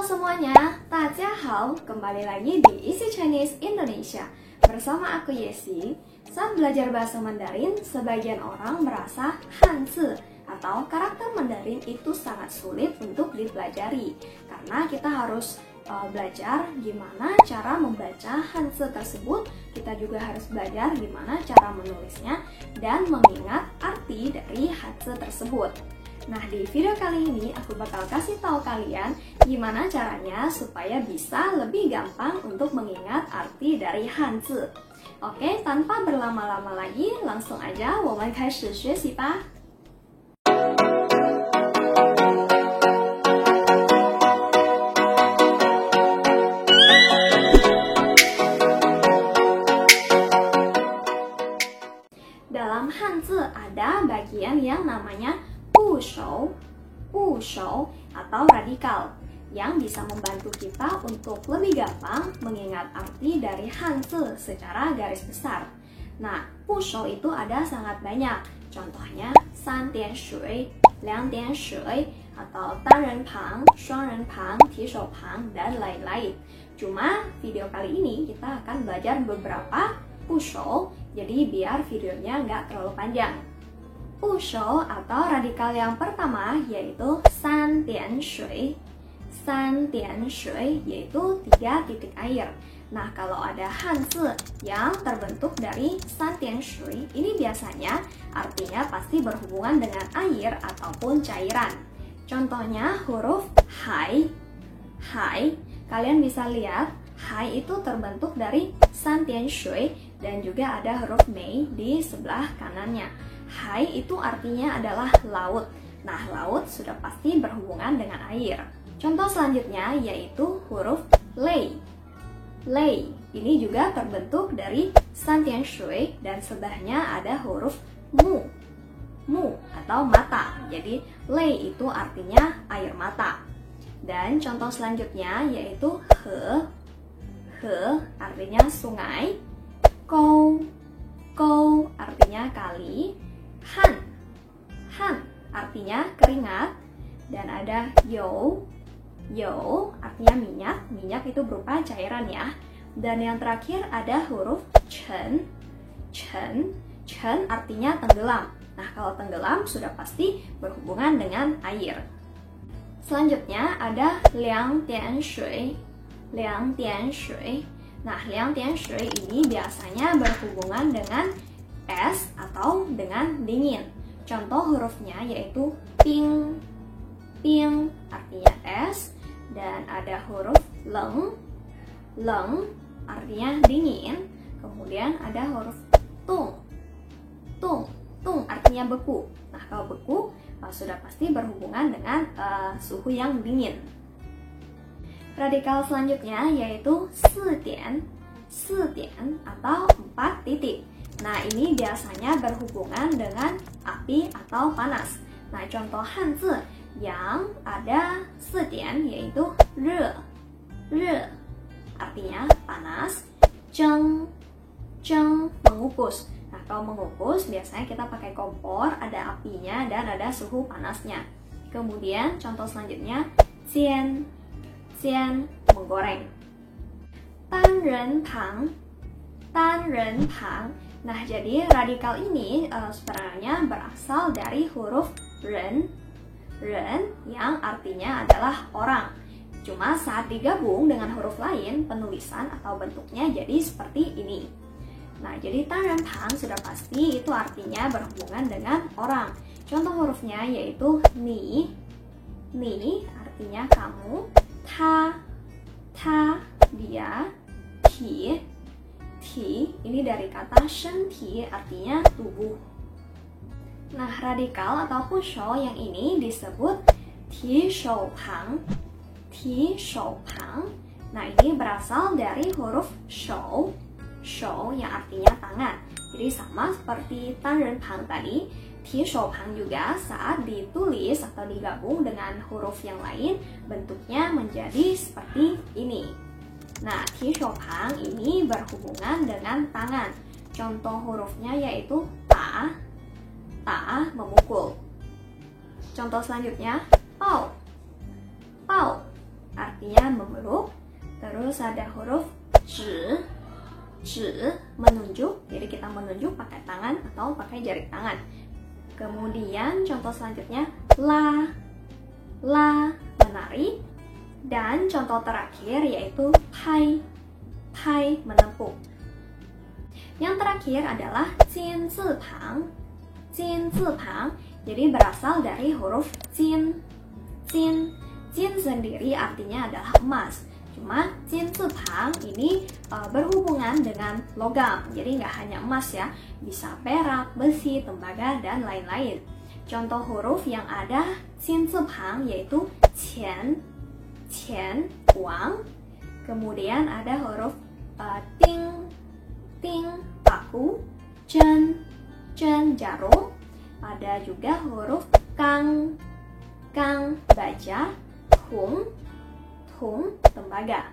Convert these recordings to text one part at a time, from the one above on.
semuanya, 大家好, kembali lagi di Easy Chinese Indonesia. Bersama aku Yesi. Saat belajar bahasa Mandarin, sebagian orang merasa Hanzi atau karakter Mandarin itu sangat sulit untuk dipelajari karena kita harus belajar gimana cara membaca Hanzi tersebut. Kita juga harus belajar gimana cara menulisnya dan mengingat arti dari Hanzi tersebut. Nah, di video kali ini aku bakal kasih tahu kalian gimana caranya supaya bisa lebih gampang untuk mengingat arti dari Hanzi. Oke, tanpa berlama-lama lagi, langsung aja 我们开始学习吧。Dalam Hanzi ada bagian yang namanya 部首 atau radikal yang bisa membantu kita untuk lebih gampang mengingat arti dari Hanzi secara garis besar. Nah, 部首 itu ada sangat banyak. Contohnya 三点水, 两点水, atau 单人旁, 双人旁, 提手旁, dan lain-lain. Cuma video kali ini kita akan belajar beberapa 部首, jadi biar videonya nggak terlalu panjang. 部首 atau radikal yang pertama yaitu 三点水, 三点水 yaitu 3 titik air. Nah, kalau ada Hanzi yang terbentuk dari 三点水, ini biasanya artinya pasti berhubungan dengan air ataupun cairan. Contohnya huruf hai. Hai, kalian bisa lihat hai itu terbentuk dari 三点水 dan juga ada huruf mei di sebelah kanannya. Hai itu artinya adalah laut. Nah, laut sudah pasti berhubungan dengan air. Contoh selanjutnya yaitu huruf lei. Lei ini juga terbentuk dari 三点水 dan sebelahnya ada huruf mu. Mu atau mata. Jadi lei itu artinya air mata. Dan contoh selanjutnya yaitu he. He artinya sungai. Kou. Kou artinya kali. Han artinya keringat, dan ada you artinya minyak itu berupa cairan ya. Dan yang terakhir ada huruf chen artinya tenggelam. Nah, kalau tenggelam sudah pasti berhubungan dengan air. Selanjutnya ada 两点水. Nah, 两点水 ini biasanya berhubungan dengan es atau dengan dingin. Contoh hurufnya yaitu ping artinya es, dan ada huruf leng artinya dingin. Kemudian ada huruf tung artinya beku. Nah, kalau beku sudah pasti berhubungan dengan suhu yang dingin. Radikal selanjutnya yaitu 四点 atau 4 titik. Nah, ini biasanya berhubungan dengan api atau panas. Nah, contoh Hanzi yang ada 4点 yaitu 热 artinya panas, 蒸 mengukus. Nah, kalau mengukus biasanya kita pakai kompor, ada apinya dan ada suhu panasnya. Kemudian contoh selanjutnya 煎 menggoreng. 单人旁 Nah, jadi radikal ini sebenarnya berasal dari huruf ren yang artinya adalah orang. Cuma saat digabung dengan huruf lain, penulisan atau bentuknya jadi seperti ini. Nah, jadi 单人旁 sudah pasti itu artinya berhubungan dengan orang. Contoh hurufnya yaitu ni artinya kamu, ta dia, ti ini dari kata 身体 artinya tubuh. Nah, radikal atau 部首 yang ini disebut 提手旁. Nah, ini berasal dari huruf shou yang artinya tangan. Jadi sama seperti 单人旁 tadi, 提手旁 juga saat ditulis atau digabung dengan huruf yang lain, bentuknya menjadi seperti ini. Nah, 提手旁 ini berhubungan dengan tangan. Contoh hurufnya yaitu ta memukul. Contoh selanjutnya, pao artinya memeluk. Terus ada huruf zhi, zhi menunjuk, jadi kita menunjuk pakai tangan atau pakai jari tangan. Kemudian contoh selanjutnya la, la menari. Dan contoh terakhir yaitu pai, pai menepuk. Yang terakhir adalah jin zi pang, jin zi pang, jadi berasal dari huruf jin. Jin, jin sendiri artinya adalah emas. Cuma jin zi pang ini berhubungan dengan logam, jadi nggak hanya emas ya, bisa perak, besi, tembaga, dan lain-lain. Contoh huruf yang ada jin zi pang yaitu qian, qian, uang. Kemudian ada huruf ting, ting, paku, zhen, zhen, jarum. Ada juga huruf kang, kang, baja, tung, tung, tembaga.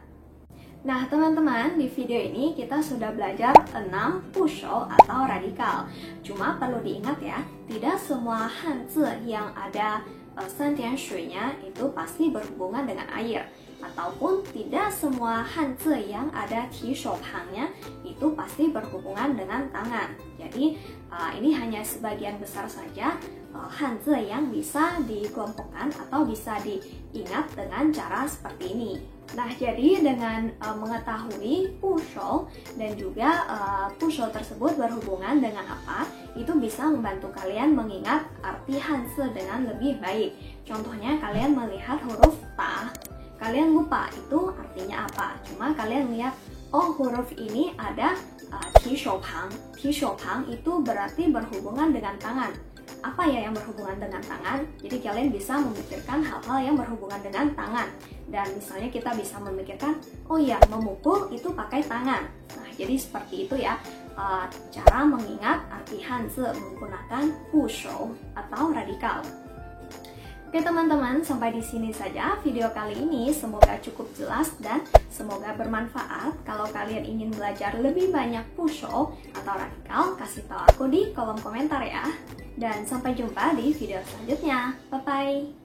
Nah teman-teman, di video ini kita sudah belajar 6 pushou atau radikal. Cuma perlu diingat ya, tidak semua hanzi yang ada santian shui-nya itu pasti berhubungan dengan air. Ataupun tidak semua hanzi yang ada ti shou pang-nya itu pasti berhubungan dengan tangan. Jadi ini hanya sebagian besar saja hanzi yang bisa dikelompokkan atau bisa diingat dengan cara seperti ini. Nah, jadi dengan mengetahui pushou dan juga pushou tersebut berhubungan dengan apa, itu bisa membantu kalian mengingat arti hanzi dengan lebih baik. Contohnya kalian melihat huruf ta, kalian lupa itu artinya apa. Cuma kalian lihat, oh huruf ini ada ti shou pang. Ti shou pang itu berarti berhubungan dengan tangan. Apa ya yang berhubungan dengan tangan? Jadi kalian bisa memikirkan hal-hal yang berhubungan dengan tangan. Dan misalnya kita bisa memikirkan, oh ya memukul itu pakai tangan. Nah jadi seperti itu ya cara mengingat arti hanzi menggunakan pushou atau radikal. Oke teman-teman, sampai di sini saja video kali ini. Semoga cukup jelas dan semoga bermanfaat. Kalau kalian ingin belajar lebih banyak pushou atau radikal, kasih tahu aku di kolom komentar ya. Dan sampai jumpa di video selanjutnya. Bye-bye!